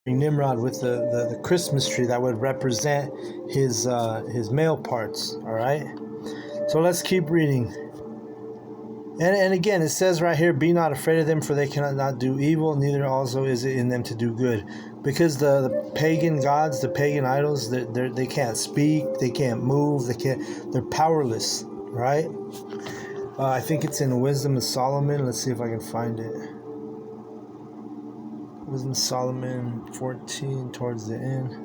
Nimrod with the Christmas tree that would represent his male parts. All right. So let's keep reading. And again, it says right here, "Be not afraid of them, for they cannot not do evil, neither also is it in them to do good." Because the pagan gods, the pagan idols, they can't speak, they can't move, they're powerless, right? I think it's in Wisdom of Solomon. Let's see if I can find it. Wisdom of Solomon 14, towards the end.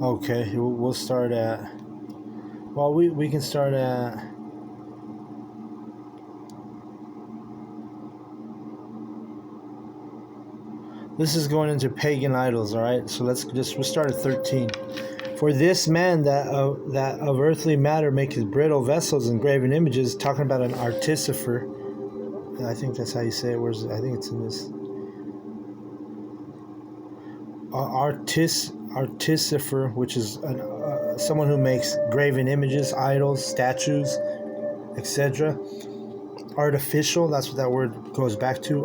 Okay, we'll start at, well, we can start at, this is going into pagan idols, all right? So we'll start at 13. "For this man that of earthly matter maketh brittle vessels and graven images," talking about an artificer. I think that's how you say it. I think it's in this. Artificer, which is someone who makes graven images, idols, statues, etc. Artificial, that's what that word goes back to.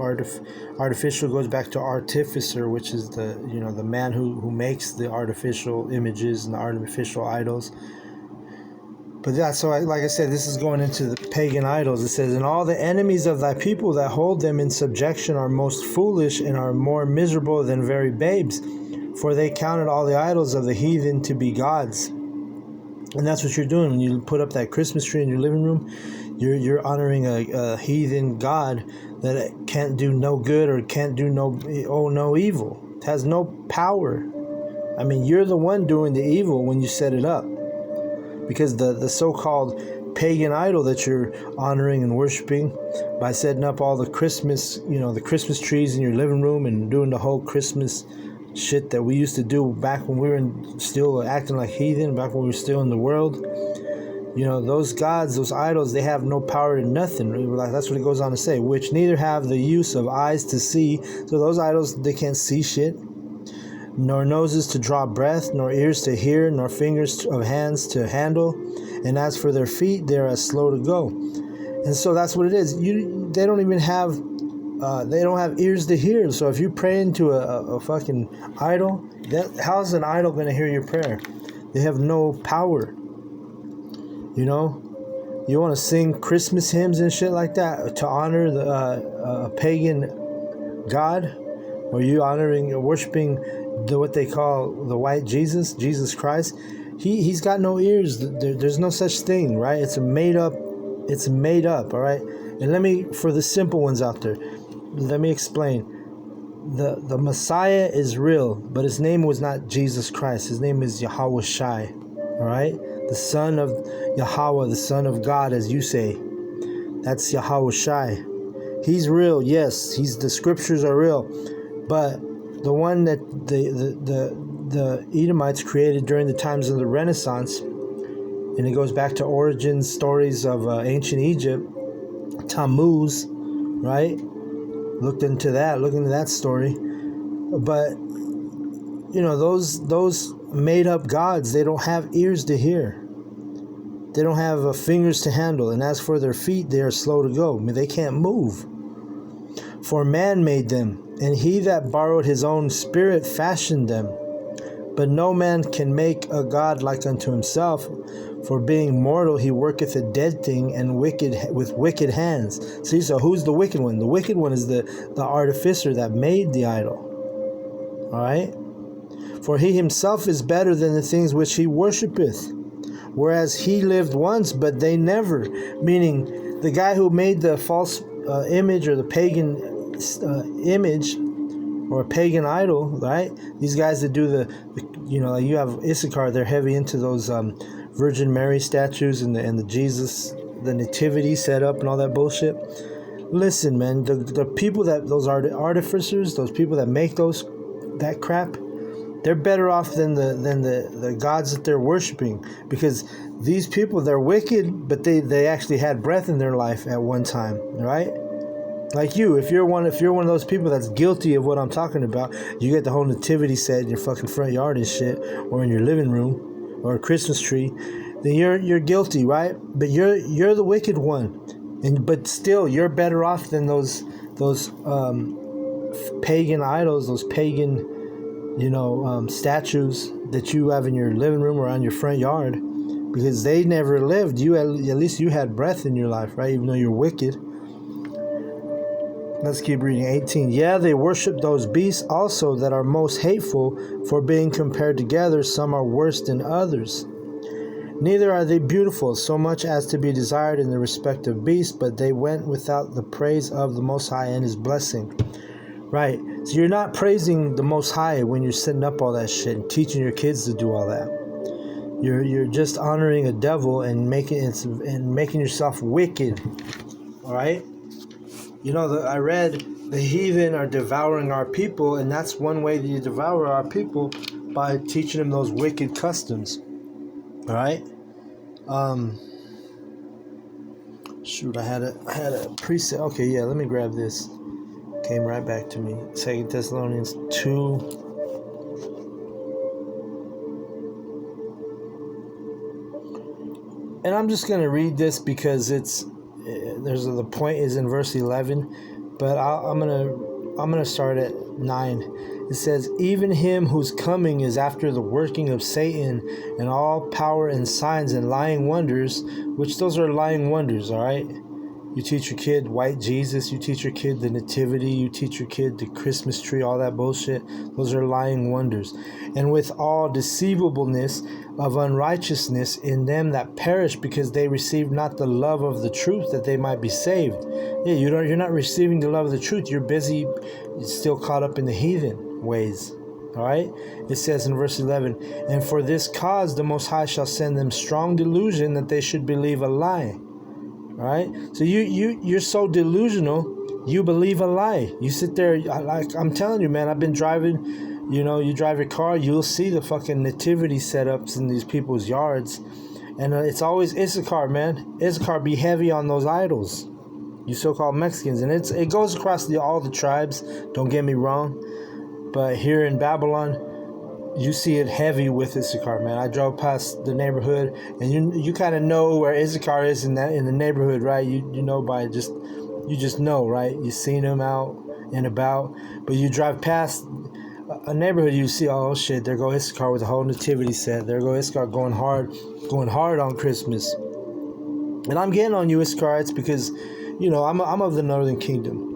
Artificial goes back to artificer, which is the man who makes the artificial images and the artificial idols. But that's so, like I said, this is going into the pagan idols. It says, "And all the enemies of thy people that hold them in subjection are most foolish and are more miserable than very babes. For they counted all the idols of the heathen to be gods." And that's what you're doing when you put up that Christmas tree in your living room. You're honoring a heathen god that can't do no good or can't do no evil. It has no power. I mean, you're the one doing the evil when you set it up, because the so-called pagan idol that you're honoring and worshiping by setting up all the Christmas, the Christmas trees in your living room and doing the whole Christmas shit that we used to do back when we were still acting like heathen, back when we were still in the world. Those gods, those idols, they have no power to nothing. That's what it goes on to say, "Which neither have the use of eyes to see." So those idols, they can't see shit. "Nor noses to draw breath, nor ears to hear, nor fingers of hands to handle. And as for their feet, they are as slow to go." And so that's what it is. They don't even have they don't have ears to hear. So if you pray into a fucking idol, how's an idol going to hear your prayer? They have no power. You want to sing Christmas hymns and shit like that to honor the pagan god, or you honoring or worshiping what they call the white Jesus Christ? He's got no ears. There's no such thing, right? It's made up. All right. And for the simple ones out there, let me explain. The Messiah is real, but his name was not Jesus Christ. His name is Yahweh Shai. All right, the son of Yahweh, the son of God, as you say. That's Yahweh Shai. He's real, yes. The scriptures are real, but the one that the Edomites created during the times of the Renaissance, and it goes back to origin stories of ancient Egypt, Tammuz, right? Look into that story. But those made up gods, they don't have ears to hear. They don't have fingers to handle. And as for their feet, they are slow to go. I mean, they can't move. "For man made them, and he that borrowed his own spirit fashioned them. But no man can make a god like unto himself, for being mortal he worketh a dead thing and with wicked hands." See, so who's the wicked one? The wicked one is the artificer that made the idol. All right? "For he himself is better than the things which he worshipeth, whereas he lived once, but they never." Meaning, the guy who made the false image, or the pagan image, or a pagan idol, right? These guys that do you have Issachar, they're heavy into those Virgin Mary statues and the Jesus, the nativity set up and all that bullshit. Listen, man, the people those artificers, those people that make that crap, they're better off than the gods that they're worshiping, because these people, they're wicked, but they actually had breath in their life at one time, right? Like you, if you're one of those people that's guilty of what I'm talking about, you get the whole nativity set in your fucking front yard and shit, or in your living room, or a Christmas tree, then you're guilty, right? But you're the wicked one, but still you're better off than those pagan idols, those pagan statues that you have in your living room or on your front yard, because they never lived. You at least you had breath in your life, right? Even though you're wicked. Let's keep reading. 18. Yeah, they worship those beasts also that are most hateful, for being compared together, some are worse than others. Neither are they beautiful, so much as to be desired in the respect of beasts, but they went without the praise of the Most High and His blessing. Right. So you're not praising the Most High when you're setting up all that shit and teaching your kids to do all that. You're just honoring a devil and making yourself wicked. All right. I read the heathen are devouring our people, and that's one way that you devour our people, by teaching them those wicked customs. All right. Shoot, I had a preset. Okay, yeah. Let me grab this. Came right back to me. 2 Thessalonians 2. And I'm just gonna read this because the point is in verse 11, but I'm gonna start at 9. It says, even him whose coming is after the working of Satan and all power and signs and lying wonders, which those are lying wonders, all right? You teach your kid white Jesus, you teach your kid the nativity, you teach your kid the Christmas tree, all that bullshit. Those are lying wonders. And with all deceivableness of unrighteousness in them that perish, because they receive not the love of the truth, that they might be saved. Yeah, you're not receiving the love of the truth. You're busy, still caught up in the heathen ways. All right? It says in verse 11, and for this cause the Most High shall send them strong delusion, that they should believe a lie. All right, so you're so delusional, you believe a lie. You sit there, I'm telling you, man. I've been driving. You drive your car, you'll see the fucking nativity setups in these people's yards, and it's always Issachar, man. Issachar, be heavy on those idols. You so-called Mexicans, and it goes across all the tribes. Don't get me wrong, but here in Babylon, you see it heavy with Issachar, man. I drove past the neighborhood, and you kind of know where Issachar is in the neighborhood, right? You know you just know, right? You've seen him out and about, but you drive past a neighborhood, you see, oh shit, there go Issachar with the whole nativity set. There go Issachar going hard on Christmas. And I'm getting on you, Issacharites, because I'm of the Northern Kingdom.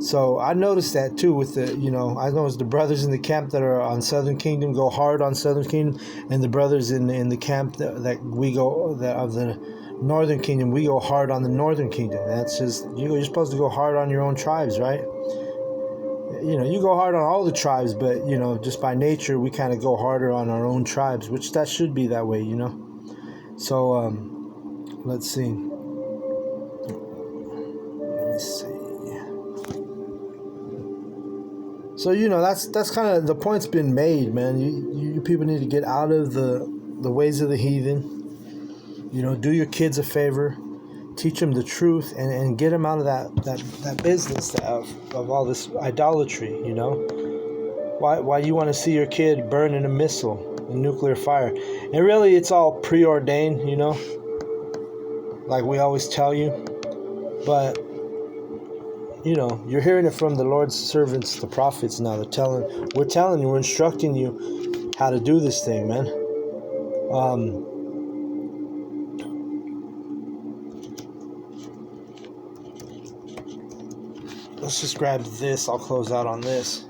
So I noticed that too with I noticed the brothers in the camp that are on Southern Kingdom go hard on Southern Kingdom, and the brothers in the camp that we go of the Northern Kingdom, we go hard on the Northern Kingdom. That's just you're supposed to go hard on your own tribes, right? You go hard on all the tribes, but just by nature we kind of go harder on our own tribes, which that should be that way, So let's see. Let me see. So that's kind of the point's been made, man. You people need to get out of the ways of the heathen. Do your kids a favor, teach them the truth, and get them out of that business of all this idolatry. Why you want to see your kid burn in a missile, a nuclear fire, and really it's all preordained, like we always tell you, but. You're hearing it from the Lord's servants, the prophets now. We're telling you, we're instructing you how to do this thing, man. Let's just grab this. I'll close out on this.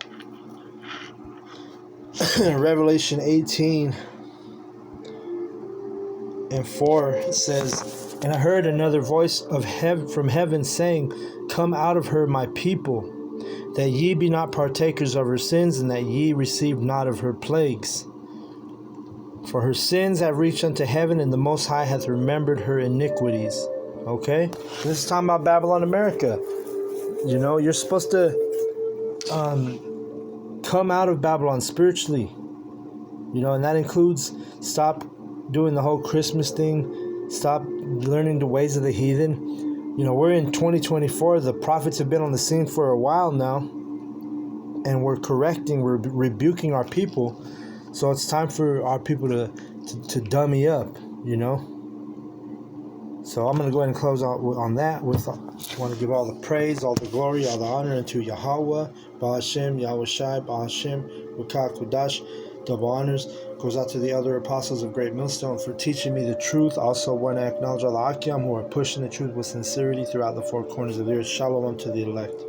Revelation 18:4 says, and I heard another voice from heaven saying, come out of her, my people, that ye be not partakers of her sins, and that ye receive not of her plagues. For her sins have reached unto heaven, and the Most High hath remembered her iniquities. Okay? This is talking about Babylon, America. You're supposed to come out of Babylon spiritually. And that includes stop doing the whole Christmas thing. Stop learning the ways of the heathen. we're in 2024. The prophets have been on the scene for a while now, and we're rebuking our people. So it's time for our people to dummy up, So I'm going to go ahead and close out on that. I want to give all the praise, all the glory, all the honor unto Yahweh, Baal Hashem, Yahweh Shai, Baal Hashem, Rakah Kudash. Double honors goes out to the other apostles of Great Millstone for teaching me the truth. Also want to acknowledge all the Akim who are pushing the truth with sincerity throughout the four corners of the earth. Shalom to the elect.